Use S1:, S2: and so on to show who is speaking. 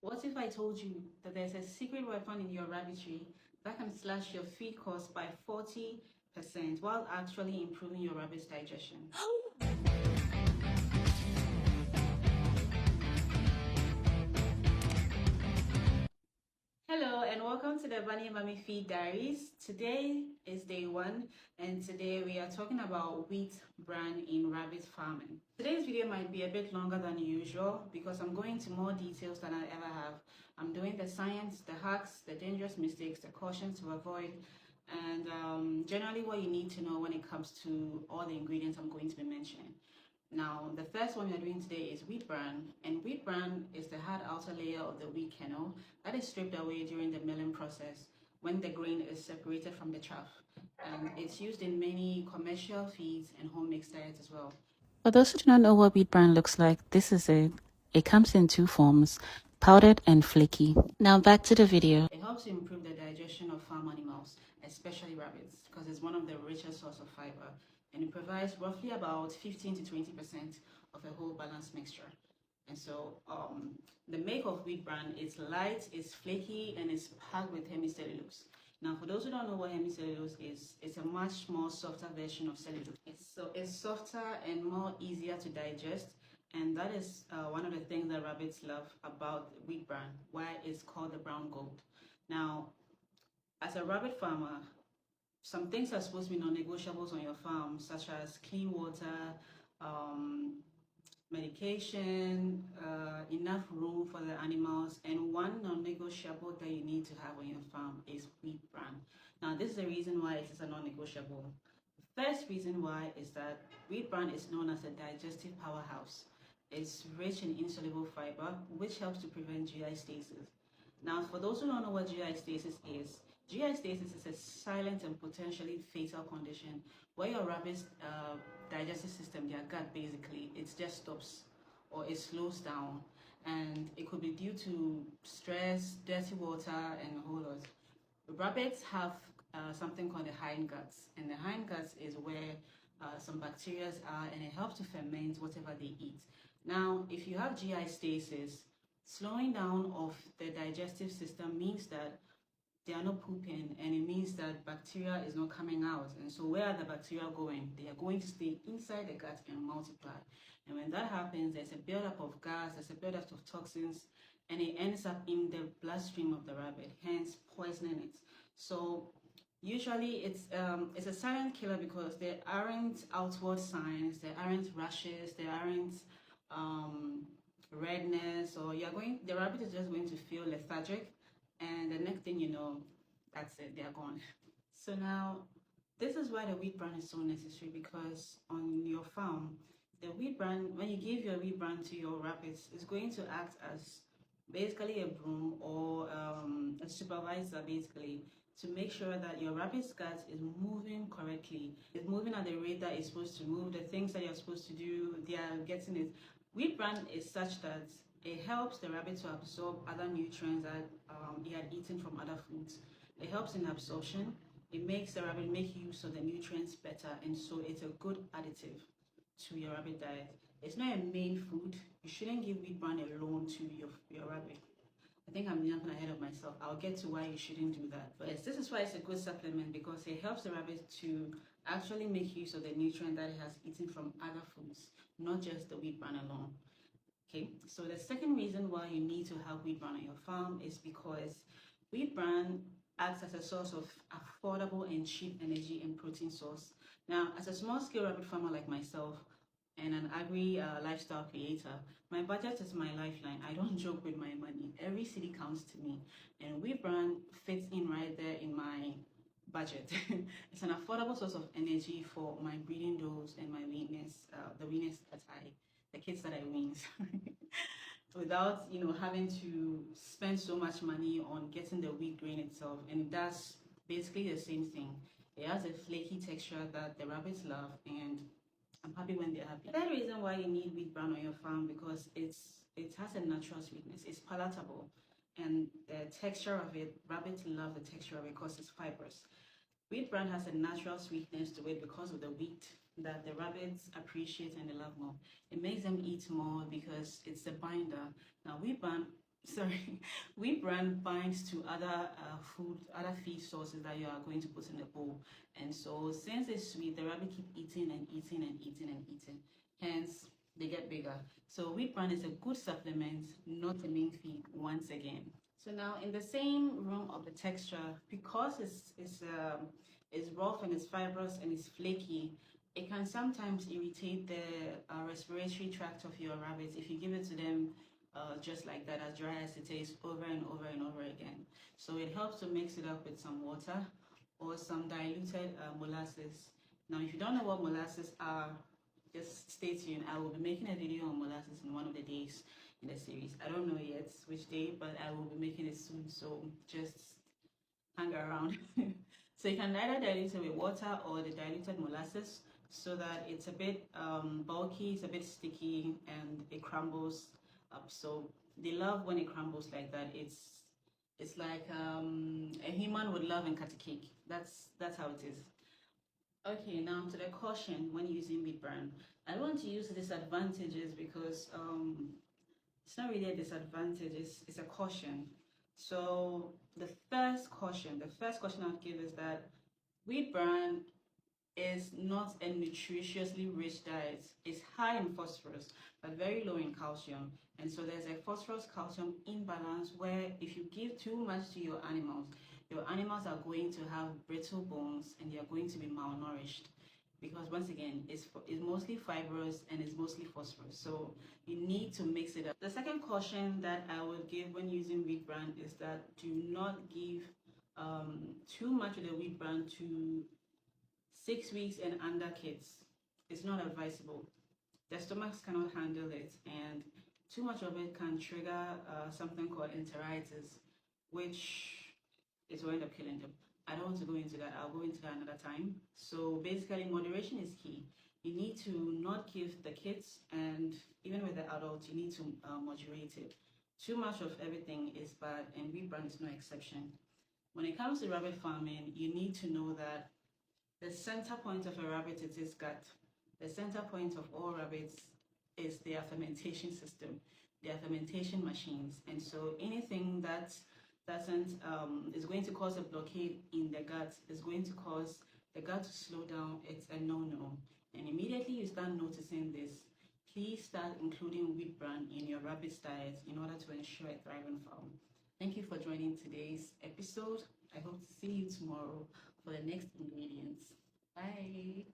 S1: What if I told you that there's a secret weapon in your rabbitry that can slash your feed cost by 40% while actually improving your rabbit's digestion? Hello and welcome to the Bunny and Mommy Feed Diaries. Today is day one and today we are talking about wheat bran in rabbit farming. Today's video might be a bit longer than usual because I'm going into more details than I ever have. I'm doing the science, the hacks, the dangerous mistakes, the cautions to avoid, and generally what you need to know when it comes to all the ingredients I'm going to be mentioning. Now, the first one we are doing today is wheat bran, and wheat bran is the hard outer layer of the wheat kernel that is stripped away during the milling process when the grain is separated from the chaff. And it's used in many commercial feeds and home mixed diets as well. For those who do not know what wheat bran looks like, this is it. It comes in two forms, powdered and flaky. Now back to the video. It helps to improve the digestion of farm animals, especially rabbits, because it's one of the richest sources of fiber, and it provides roughly about 15 to 20% of a whole balanced mixture. And so the make of wheat bran is light, it's flaky, and it's packed with hemicellulose. Now, for those who don't know what hemicellulose is, it's a much more softer version of cellulose. It's softer and more easier to digest, and that is one of the things that rabbits love about wheat bran, why it's called the brown gold. Now, as a rabbit farmer, some things are supposed to be non-negotiables on your farm, such as clean water, medication, enough room for the animals, and one non-negotiable that you need to have on your farm is wheat bran. Now, this is the reason why it is a non-negotiable. The first reason why is that wheat bran is known as a digestive powerhouse. It's rich in insoluble fiber, which helps to prevent GI stasis. Now, for those who don't know what GI stasis is, GI stasis is a silent and potentially fatal condition where your rabbit's digestive system, their gut basically, it just stops or it slows down. And it could be due to stress, dirty water, and a whole lot. Rabbits have something called the hindguts, and the hindguts is where some bacteria are, and it helps to ferment whatever they eat. Now, if you have GI stasis, slowing down of the digestive system means that they are not pooping, and it means that bacteria is not coming out. And so where are the bacteria going? They are going to stay inside the gut and multiply. And when that happens, there's a buildup of gas, there's a buildup of toxins, and it ends up in the bloodstream of the rabbit, hence poisoning it. So usually it's a silent killer because there aren't outward signs, there aren't rashes, there aren't redness, or the rabbit is just going to feel lethargic, and the next thing you know, that's it, they're gone. So now, this is why the wheat bran is so necessary, because on your farm, the wheat bran, when you give your wheat bran to your rabbits, it's going to act as basically a broom or a supervisor, basically, to make sure that your rabbit's gut is moving correctly. It's moving at the rate that it's supposed to move. The things that you're supposed to do, they are getting it. Wheat bran is such that it helps the rabbit to absorb other nutrients that he had eaten from other foods. It helps in absorption. It makes the rabbit make use of the nutrients better, and so it's a good additive to your rabbit diet. It's not a main food. You shouldn't give wheat bran alone to your rabbit. I think I'm jumping ahead of myself. I'll get to why you shouldn't do that. But yes, this is why it's a good supplement, because it helps the rabbit to actually make use of the nutrient that it has eaten from other foods, not just the wheat bran alone. Okay, so the second reason why you need to have wheat bran on your farm is because wheat bran acts as a source of affordable and cheap energy and protein source. Now, as a small-scale rabbit farmer like myself and an agri lifestyle creator, my budget is my lifeline. I don't joke with my money. Every city counts to me, and wheat bran fits in right there in my budget. It's an affordable source of energy for my breeding does and my weaners, the kids that I wean, without having to spend so much money on getting the wheat grain itself. And that's basically the same thing. It has a flaky texture that the rabbits love, and I'm happy when they're happy. The third reason why you need wheat bran on your farm, because it has a natural sweetness. It's palatable, and the texture of it, rabbits love the texture of it because it's fibrous. Wheat bran has a natural sweetness to it because of the wheat that the rabbits appreciate and they love more. It makes them eat more because it's a binder. Now, wheat bran sorry, wheat bran binds to other other feed sources that you are going to put in the bowl. And so since it's sweet, the rabbit keep eating and eating and eating and eating. Hence, they get bigger. So wheat bran is a good supplement, not a main feed once again. So now in the same room of the texture, because it's rough and it's fibrous and it's flaky, it can sometimes irritate the respiratory tract of your rabbits if you give it to them just like that, as dry as it is, over and over and over again. So it helps to mix it up with some water or some diluted molasses. Now, if you don't know what molasses are, just stay tuned. I will be making a video on molasses in one of the days in the series. I don't know yet which day, but I will be making it soon. So just hang around. So you can either dilute it with water or the diluted molasses so that it's a bit bulky, it's a bit sticky, and it crumbles up. So they love when it crumbles like that. It's like a human would love in cut cake. That's how it is. Okay, now to the caution when using wheat bran. I don't want to use disadvantages because it's not really a disadvantage, it's a caution. So the first caution I'd give is that wheat bran is not a nutritiously rich diet. It's high in phosphorus, but very low in calcium. And so there's a phosphorus calcium imbalance where if you give too much to your animals are going to have brittle bones and they are going to be malnourished. Because once again, it's mostly fibrous and it's mostly phosphorus. So you need to mix it up. The second caution that I would give when using wheat bran is that do not give too much of the wheat bran to 6 weeks and under kids. It's not advisable. Their stomachs cannot handle it, and too much of it can trigger something called enteritis, which is will end up killing them. I don't want to go into that. I'll go into that another time. So basically, moderation is key. You need to not give the kids, and even with the adults, you need to moderate it. Too much of everything is bad, and wheat bran is no exception. When it comes to rabbit farming, you need to know that the center point of a rabbit is its gut. The center point of all rabbits is their fermentation system, their fermentation machines. And so anything that doesn't is going to cause a blockade in the gut, is going to cause the gut to slow down. It's a no-no. And immediately you start noticing this, please start including wheat bran in your rabbit's diet in order to ensure a thriving farm. Thank you for joining today's episode. I hope to see you tomorrow for the next ingredients. Bye.